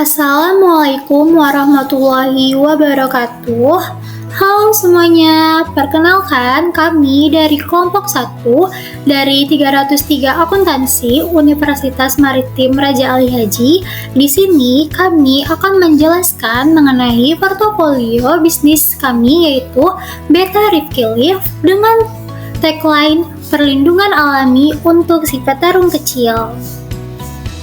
Assalamualaikum warahmatullahi wabarakatuh. Halo semuanya, perkenalkan kami dari kelompok 1 dari 303 Akuntansi Universitas Maritim Raja Ali Haji. Di sini kami akan menjelaskan mengenai portofolio bisnis kami yaitu Beta Rifki Life dengan tagline perlindungan alami untuk si petarung kecil.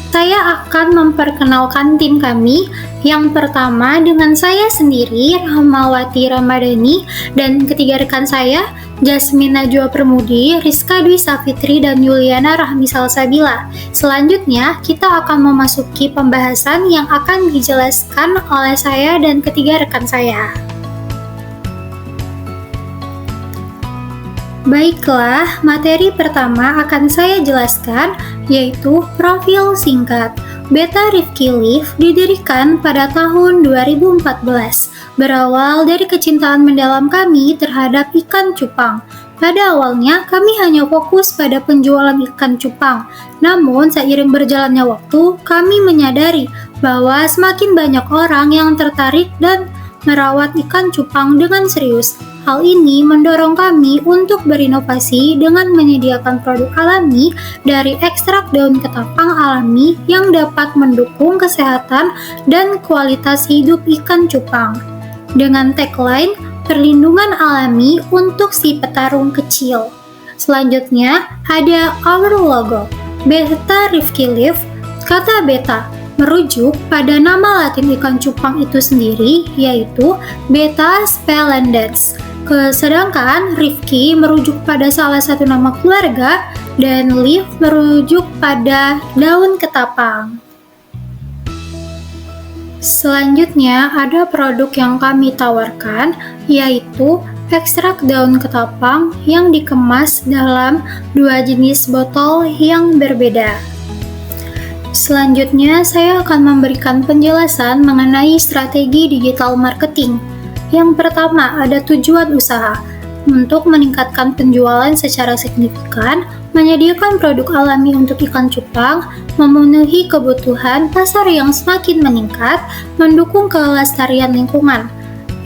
Saya akan memperkenalkan tim kami. Yang pertama dengan saya sendiri, Rahmawati Ramadhani, dan ketiga rekan saya, Jasmine Najwa Permudi, Rizka Dwi Safitri, dan Yuliana Rahmi Salsabila. Selanjutnya, kita akan memasuki pembahasan yang akan dijelaskan oleh saya dan ketiga rekan saya. Baiklah, materi pertama akan saya jelaskan, yaitu profil singkat. Beta Rifki Life didirikan pada tahun 2014, berawal dari kecintaan mendalam kami terhadap ikan cupang. Pada awalnya, kami hanya fokus pada penjualan ikan cupang. Namun, seiring berjalannya waktu, kami menyadari bahwa semakin banyak orang yang tertarik dan merawat ikan cupang dengan serius. Hal ini mendorong kami untuk berinovasi dengan menyediakan produk alami dari ekstrak daun ketapang alami yang dapat mendukung kesehatan dan kualitas hidup ikan cupang. Dengan tagline, perlindungan alami untuk si petarung kecil. Selanjutnya, ada our logo, Beta Rifki Life. Kata beta merujuk pada nama Latin ikan cupang itu sendiri, yaitu Beta spelendens. Sedangkan Rifki merujuk pada salah satu nama keluarga, dan Leaf merujuk pada daun ketapang. Selanjutnya ada produk yang kami tawarkan, yaitu ekstrak daun ketapang yang dikemas dalam 2 jenis botol yang berbeda. Selanjutnya, saya akan memberikan penjelasan mengenai strategi digital marketing. Yang pertama, ada tujuan usaha. Untuk meningkatkan penjualan secara signifikan, menyediakan produk alami untuk ikan cupang, memenuhi kebutuhan pasar yang semakin meningkat, mendukung kelestarian lingkungan.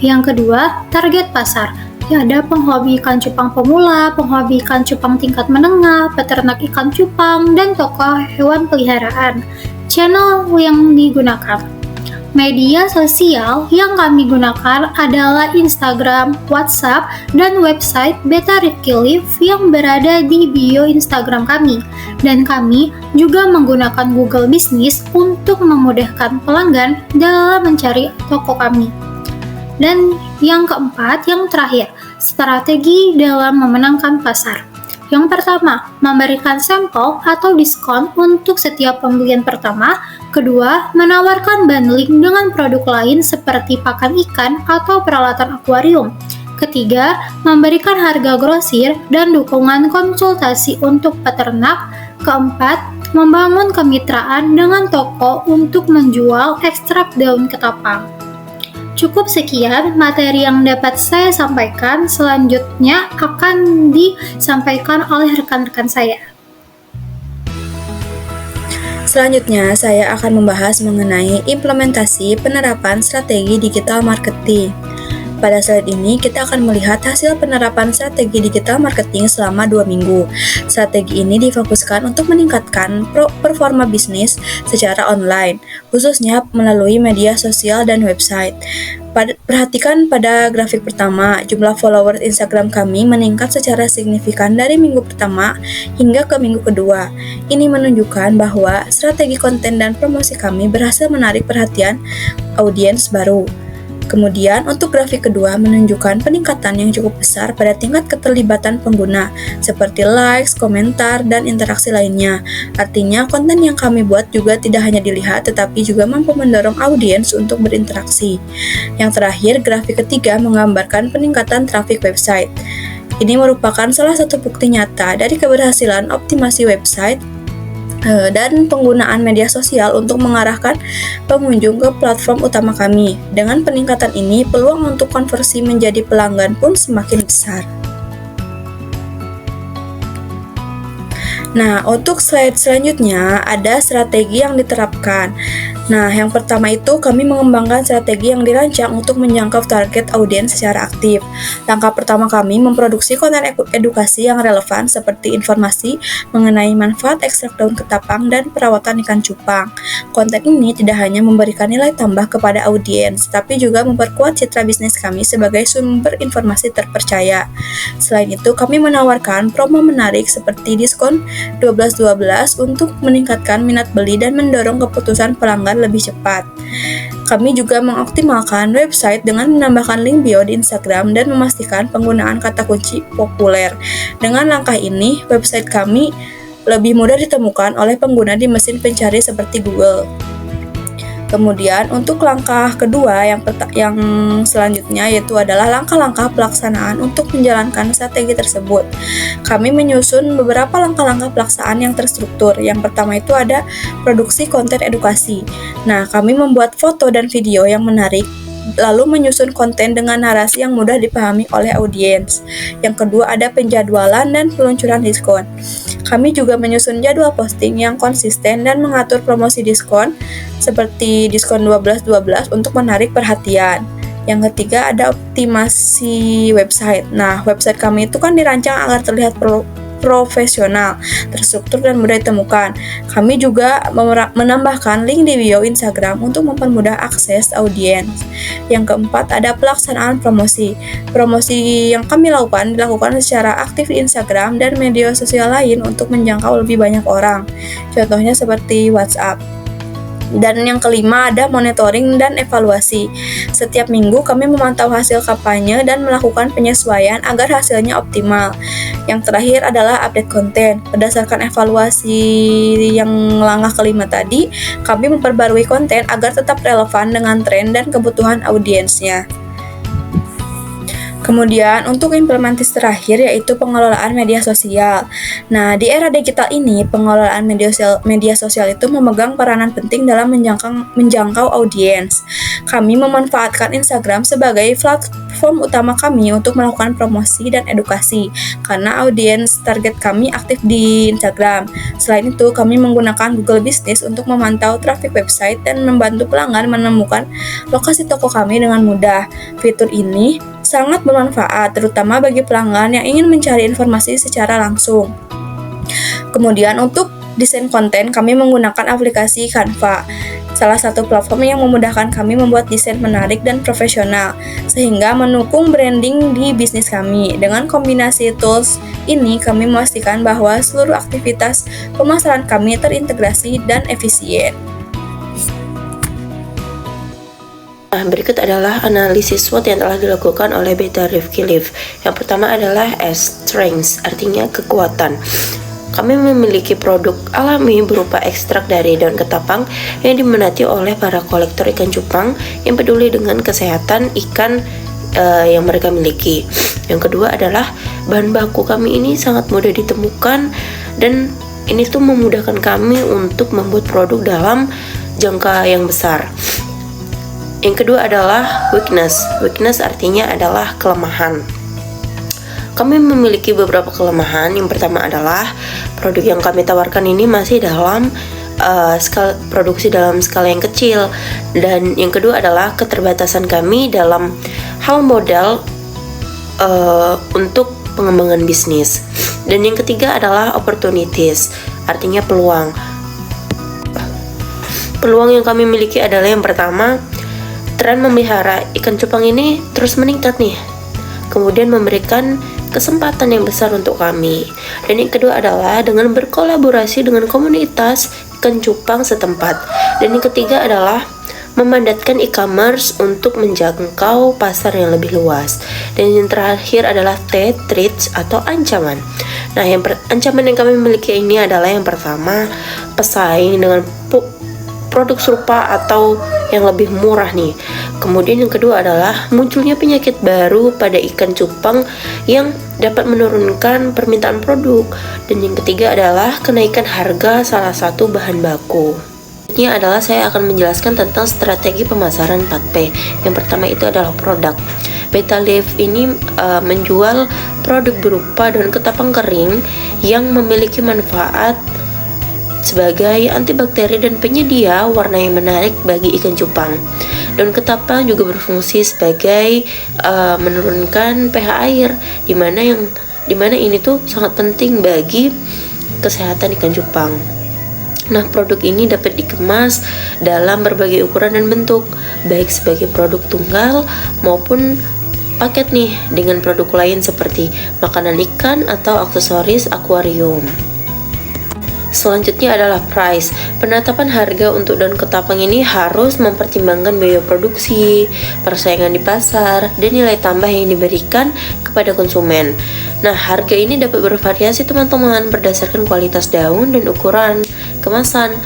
Yang kedua, target pasar. Ada penghobi ikan cupang pemula, penghobi ikan cupang tingkat menengah, peternak ikan cupang, dan toko hewan peliharaan. Channel yang digunakan. Media sosial yang kami gunakan adalah Instagram, WhatsApp, dan website Beta Rifki Life yang berada di bio Instagram kami. Dan kami juga menggunakan Google Business untuk memudahkan pelanggan dalam mencari toko kami. Dan yang keempat, yang terakhir, strategi dalam memenangkan pasar. Yang pertama, memberikan sampel atau diskon untuk setiap pembelian pertama. Kedua, menawarkan bundling dengan produk lain seperti pakan ikan atau peralatan akuarium. Ketiga, memberikan harga grosir dan dukungan konsultasi untuk peternak. Keempat, membangun kemitraan dengan toko untuk menjual ekstrak daun ketapang. Cukup sekian materi yang dapat saya sampaikan. Selanjutnya akan disampaikan oleh rekan-rekan saya. Selanjutnya, saya akan membahas mengenai implementasi penerapan strategi digital marketing. Pada slide ini, kita akan melihat hasil penerapan strategi digital marketing selama 2 minggu. Strategi ini difokuskan untuk meningkatkan performa bisnis secara online, khususnya melalui media sosial dan website. Perhatikan pada grafik pertama, jumlah followers Instagram kami meningkat secara signifikan dari minggu pertama hingga ke minggu kedua. Ini menunjukkan bahwa strategi konten dan promosi kami berhasil menarik perhatian audiens baru. Kemudian, untuk grafik kedua menunjukkan peningkatan yang cukup besar pada tingkat keterlibatan pengguna, seperti likes, komentar, dan interaksi lainnya. Artinya, konten yang kami buat juga tidak hanya dilihat, tetapi juga mampu mendorong audiens untuk berinteraksi. Yang terakhir, grafik ketiga menggambarkan peningkatan trafik website. Ini merupakan salah satu bukti nyata dari keberhasilan optimasi website dan penggunaan media sosial untuk mengarahkan pengunjung ke platform utama kami. Dengan peningkatan ini, peluang untuk konversi menjadi pelanggan pun semakin besar. Nah, untuk slide selanjutnya ada strategi yang diterapkan. Nah, yang pertama itu kami mengembangkan strategi yang dirancang untuk menjangkau target audiens secara aktif. Langkah pertama kami memproduksi konten edukasi yang relevan seperti informasi mengenai manfaat ekstrak daun ketapang dan perawatan ikan cupang. Konten ini tidak hanya memberikan nilai tambah kepada audiens, tapi juga memperkuat citra bisnis kami sebagai sumber informasi terpercaya. Selain itu, kami menawarkan promo menarik seperti diskon 12-12 untuk meningkatkan minat beli dan mendorong keputusan pelanggan lebih cepat. Kami juga mengoptimalkan website dengan menambahkan link bio di Instagram dan memastikan penggunaan kata kunci populer. Dengan langkah ini, website kami lebih mudah ditemukan oleh pengguna di mesin pencari seperti Google. Kemudian untuk langkah kedua yang selanjutnya yaitu adalah langkah-langkah pelaksanaan untuk menjalankan strategi tersebut. Kami menyusun beberapa langkah-langkah pelaksanaan yang terstruktur. Yang pertama itu ada produksi konten edukasi. Nah, kami membuat foto dan video yang menarik, lalu menyusun konten dengan narasi yang mudah dipahami oleh audiens. Yang kedua ada penjadwalan dan peluncuran diskon. Kami juga menyusun jadwal posting yang konsisten dan mengatur promosi diskon seperti diskon 12-12 untuk menarik perhatian. Yang ketiga ada optimasi website. Nah, website kami itu kan dirancang agar terlihat profesional, terstruktur dan mudah ditemukan. Kami juga menambahkan link di bio Instagram untuk mempermudah akses audiens. Yang keempat ada pelaksanaan promosi. Promosi yang kami dilakukan secara aktif di Instagram dan media sosial lain untuk menjangkau lebih banyak orang. Contohnya seperti WhatsApp. Dan yang kelima ada monitoring dan evaluasi. Setiap minggu kami memantau hasil kampanye dan melakukan penyesuaian agar hasilnya optimal. Yang terakhir adalah update konten. Berdasarkan evaluasi yang langkah kelima tadi, kami memperbarui konten agar tetap relevan dengan tren dan kebutuhan audiensnya. Kemudian untuk implementasi terakhir yaitu pengelolaan media sosial. Nah, di era digital ini, pengelolaan media sosial itu memegang peranan penting dalam menjangkau audiens. Kami memanfaatkan Instagram sebagai platform utama kami untuk melakukan promosi dan edukasi, karena audiens target kami aktif di Instagram. Selain itu, kami menggunakan Google Business untuk memantau traffic website dan membantu pelanggan menemukan lokasi toko kami dengan mudah. Fitur ini sangat bermanfaat, terutama bagi pelanggan yang ingin mencari informasi secara langsung. Kemudian untuk desain konten, kami menggunakan aplikasi Canva, salah satu platform yang memudahkan kami membuat desain menarik dan profesional, sehingga mendukung branding di bisnis kami. Dengan kombinasi tools ini, kami memastikan bahwa seluruh aktivitas pemasaran kami terintegrasi dan efisien. Nah, berikut adalah analisis SWOT yang telah dilakukan oleh Beta Rifki Live. Yang pertama adalah strengths, artinya kekuatan. Kami memiliki produk alami berupa ekstrak dari daun ketapang yang diminati oleh para kolektor ikan cupang yang peduli dengan kesehatan ikan yang mereka miliki. Yang kedua adalah bahan baku kami ini sangat mudah ditemukan dan ini tuh memudahkan kami untuk membuat produk dalam jangka yang besar. Yang kedua adalah weakness. Weakness artinya adalah kelemahan. Kami memiliki beberapa kelemahan. Yang pertama adalah produk yang kami tawarkan ini masih dalam produksi dalam skala yang kecil. Dan yang kedua adalah keterbatasan kami dalam hal modal untuk pengembangan bisnis. Dan yang ketiga adalah opportunities, artinya peluang. Peluang yang kami miliki adalah yang pertama, tren memelihara ikan cupang ini terus meningkat nih, kemudian memberikan kesempatan yang besar untuk kami. Dan yang kedua adalah dengan berkolaborasi dengan komunitas ikan cupang setempat. Dan yang ketiga adalah memandatkan e-commerce untuk menjangkau pasar yang lebih luas. Dan yang terakhir adalah threats atau ancaman. Nah, ancaman yang kami miliki ini adalah yang pertama, pesaing dengan produk serupa atau yang lebih murah nih. Kemudian yang kedua adalah munculnya penyakit baru pada ikan cupang yang dapat menurunkan permintaan produk. Dan yang ketiga adalah kenaikan harga salah satu bahan baku. Selanjutnya adalah saya akan menjelaskan tentang strategi pemasaran 4P. Yang pertama itu adalah produk. Beta Live ini menjual produk berupa daun ketapang kering yang memiliki manfaat sebagai antibakteri dan penyedia warna yang menarik bagi ikan cupang. Daun ketapang juga berfungsi sebagai menurunkan pH air, dimana ini tuh sangat penting bagi kesehatan ikan cupang. Nah, produk ini dapat dikemas dalam berbagai ukuran dan bentuk, baik sebagai produk tunggal maupun paket nih dengan produk lain seperti makanan ikan atau aksesoris akuarium. Selanjutnya adalah price. Penetapan harga untuk daun ketapang ini harus mempertimbangkan biaya produksi, persaingan di pasar, dan nilai tambah yang diberikan kepada konsumen. Nah, harga ini dapat bervariasi teman-teman berdasarkan kualitas daun dan ukuran kemasan.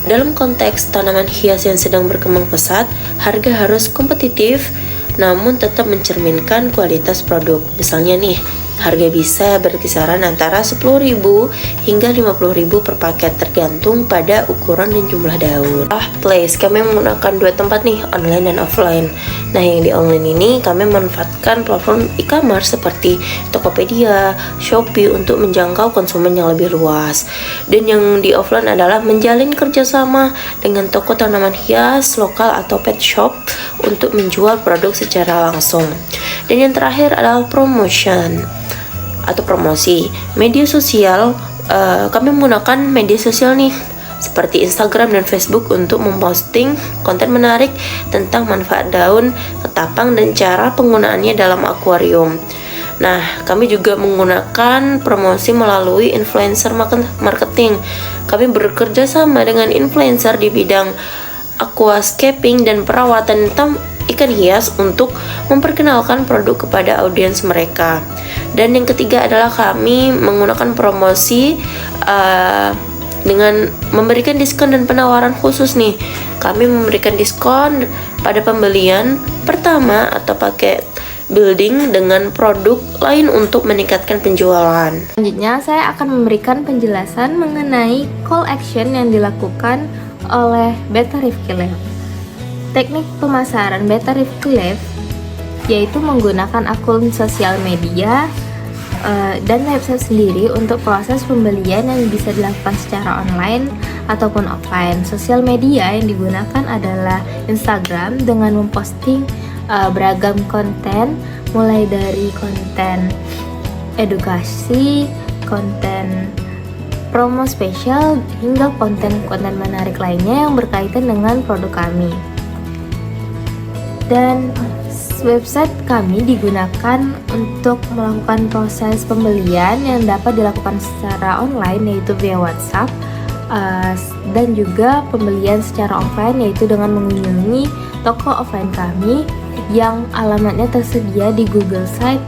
Dalam konteks tanaman hias yang sedang berkembang pesat, harga harus kompetitif namun tetap mencerminkan kualitas produk. Misalnya nih, harga bisa berkisaran antara 10.000 hingga 50.000 per paket tergantung pada ukuran dan jumlah daun. Place, kami menggunakan dua tempat nih, online dan offline. Nah, yang di online ini kami memanfaatkan platform e-commerce seperti Tokopedia, Shopee untuk menjangkau konsumen yang lebih luas. Dan yang di offline adalah menjalin kerjasama dengan toko tanaman hias lokal atau pet shop untuk menjual produk secara langsung. Dan yang terakhir adalah promotion atau promosi. Media sosial, kami menggunakan media sosial nih seperti Instagram dan Facebook untuk memposting konten menarik tentang manfaat daun ketapang dan cara penggunaannya dalam akuarium. Nah, kami juga menggunakan promosi melalui influencer marketing. Kami bekerja sama dengan influencer di bidang aquascaping dan perawatan ikan hias untuk memperkenalkan produk kepada audiens mereka. Dan yang ketiga adalah kami menggunakan promosi dengan memberikan diskon dan penawaran khusus nih. Kami memberikan diskon pada pembelian pertama atau paket building dengan produk lain untuk meningkatkan penjualan. Selanjutnya, saya akan memberikan penjelasan mengenai call action yang dilakukan oleh Beta Rifki Lab. Teknik pemasaran Beta Rifki Lab yaitu menggunakan akun sosial media dan website sendiri untuk proses pembelian yang bisa dilakukan secara online ataupun offline. Sosial media yang digunakan adalah Instagram dengan memposting beragam konten, mulai dari konten edukasi, konten promo spesial, hingga konten-konten menarik lainnya yang berkaitan dengan produk kami. Dan website kami digunakan untuk melakukan proses pembelian yang dapat dilakukan secara online yaitu via WhatsApp, dan juga pembelian secara offline yaitu dengan mengunjungi toko offline kami yang alamatnya tersedia di Google Site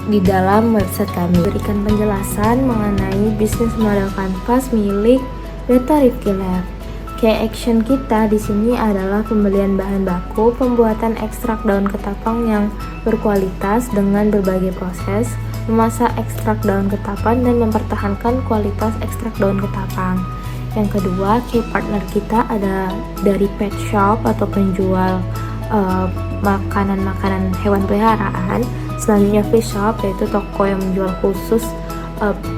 di dalam website kami. Berikan penjelasan mengenai bisnis model kanvas milik Beta Rifki Lab. Key action kita di sini adalah pembelian bahan baku, pembuatan ekstrak daun ketapang yang berkualitas dengan berbagai proses, memasak ekstrak daun ketapang dan mempertahankan kualitas ekstrak daun ketapang. Yang kedua, key partner kita ada dari pet shop atau penjual makanan-makanan hewan peliharaan. Selanjutnya fish shop, yaitu toko yang menjual khusus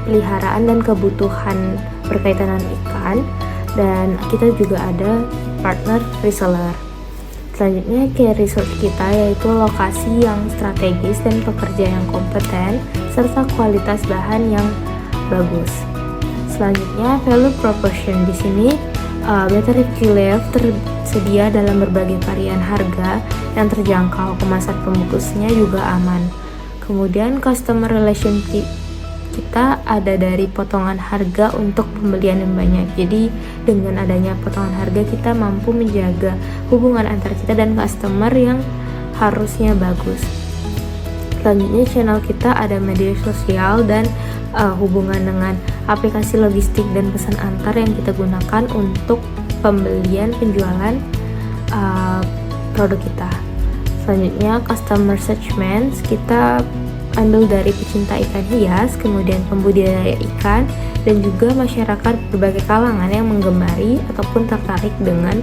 peliharaan dan kebutuhan berkaitan dengan ikan. Dan kita juga ada partner reseller. Selanjutnya key resource kita yaitu lokasi yang strategis dan pekerja yang kompeten serta kualitas bahan yang bagus. Selanjutnya value proposition. Di sini Beta Rifki Lab tersedia dalam berbagai varian harga yang terjangkau, kemasan pembungkusnya juga aman. Kemudian customer relationship kita ada dari potongan harga untuk pembelian yang banyak. Jadi dengan adanya potongan harga kita mampu menjaga hubungan antara kita dan customer yang harusnya bagus. Selanjutnya channel kita ada media sosial dan hubungan dengan aplikasi logistik dan pesan antar yang kita gunakan untuk pembelian penjualan produk kita. Selanjutnya customer segment kita ambil dari pecinta ikan hias, kemudian pembudidaya ikan, dan juga masyarakat berbagai kalangan yang menggemari ataupun tertarik dengan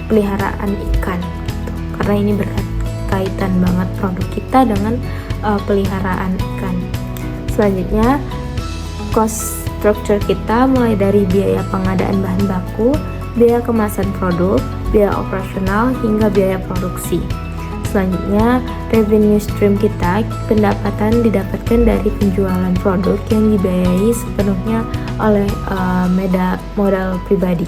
peliharaan ikan gitu. Karena ini berkaitan banget produk kita dengan peliharaan ikan. Selanjutnya cost structure kita mulai dari biaya pengadaan bahan baku, biaya kemasan produk, biaya operasional, hingga biaya produksi. Selanjutnya, revenue stream kita, pendapatan didapatkan dari penjualan produk yang dibiayai sepenuhnya oleh modal pribadi.